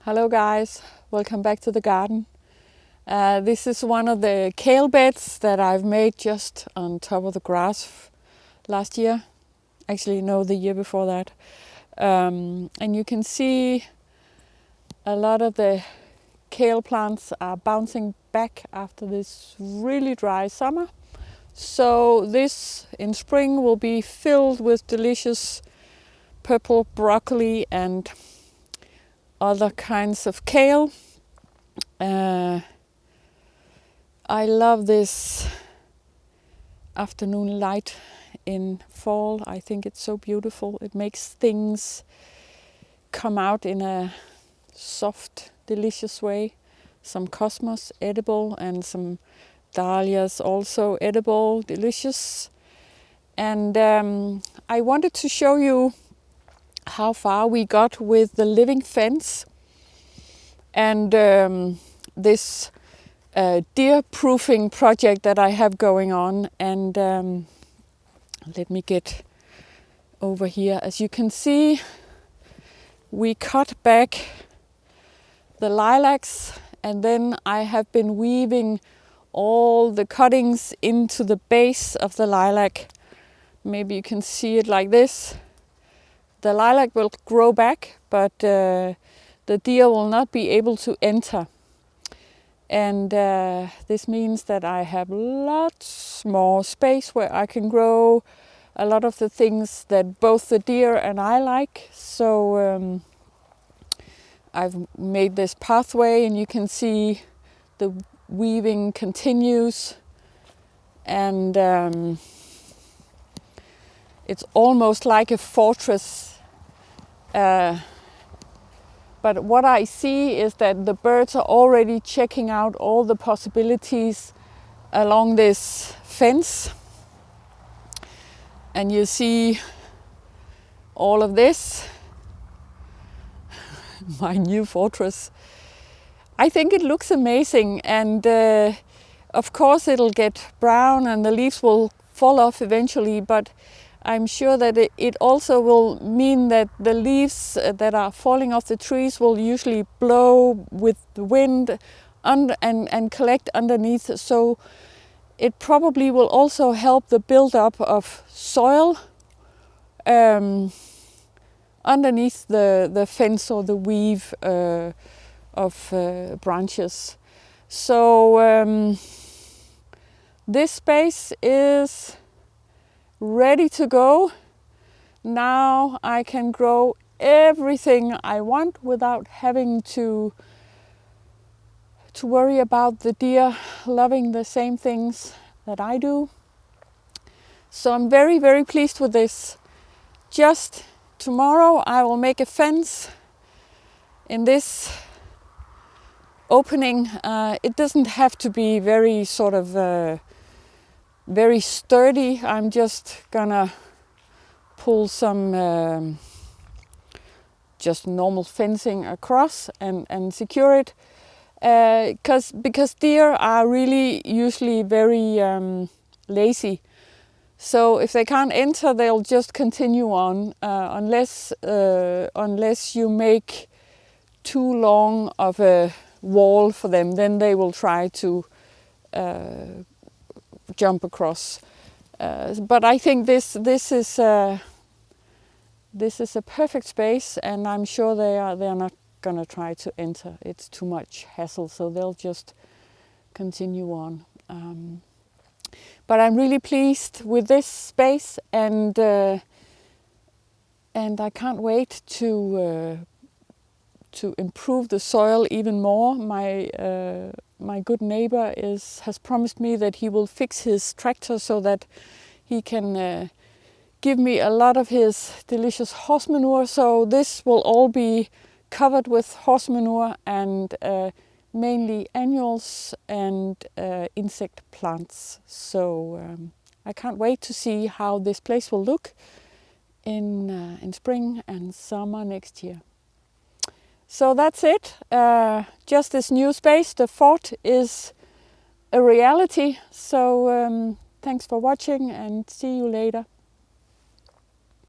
Hello guys, welcome back to the garden. This is one of the kale beds that I've made just on top of the grass last year. Actually, no, the year before that. And you can see a lot of the kale plants are bouncing back after this really dry summer. So this in spring will be filled with delicious purple broccoli and other kinds of kale. I love this afternoon light in fall. I think it's so beautiful. It makes things come out in a soft, delicious way. Some cosmos edible and some dahlias also edible, delicious. And I wanted to show you how far we got with the living fence and this deer proofing project that I have going on. And let me get over here. As you can see, we cut back the lilacs, and then I have been weaving all the cuttings into the base of the lilac. Maybe you can see it like this. The lilac will grow back, but the deer will not be able to enter. And this means that I have lots more space where I can grow a lot of the things that both the deer and I like. So I've made this pathway, and you can see the weaving continues. And it's almost like a fortress. But what I see is that the birds are already checking out all the possibilities along this fence. And you see all of this, my new fortress. I think it looks amazing, and of course it'll get brown and the leaves will fall off eventually, but I'm sure that it also will mean that the leaves that are falling off the trees will usually blow with the wind and collect underneath. So it probably will also help the build-up of soil underneath the fence or the weave of branches. So this space is ready to go. Now I can grow everything I want without having to worry about the deer loving the same things that I do. So I'm very, very pleased with this. Just tomorrow I will make a fence in this opening. It doesn't have to be very sort of very sturdy. I'm just gonna pull some just normal fencing across and secure it, because deer are really usually very lazy. So if they can't enter, they'll just continue on unless you make too long of a wall for them. Then they will try to jump across. But I think this is a perfect space, and I'm sure they are not gonna try to enter. It's too much hassle, so they'll just continue on. But I'm really pleased with this space, and I can't wait to improve the soil even more. My good neighbor has promised me that he will fix his tractor so that he can give me a lot of his delicious horse manure. So this will all be covered with horse manure and mainly annuals and insect plants. So I can't wait to see how this place will look in spring and summer next year. So that's it. Just this new space. The fort is a reality. So thanks for watching, and see you later.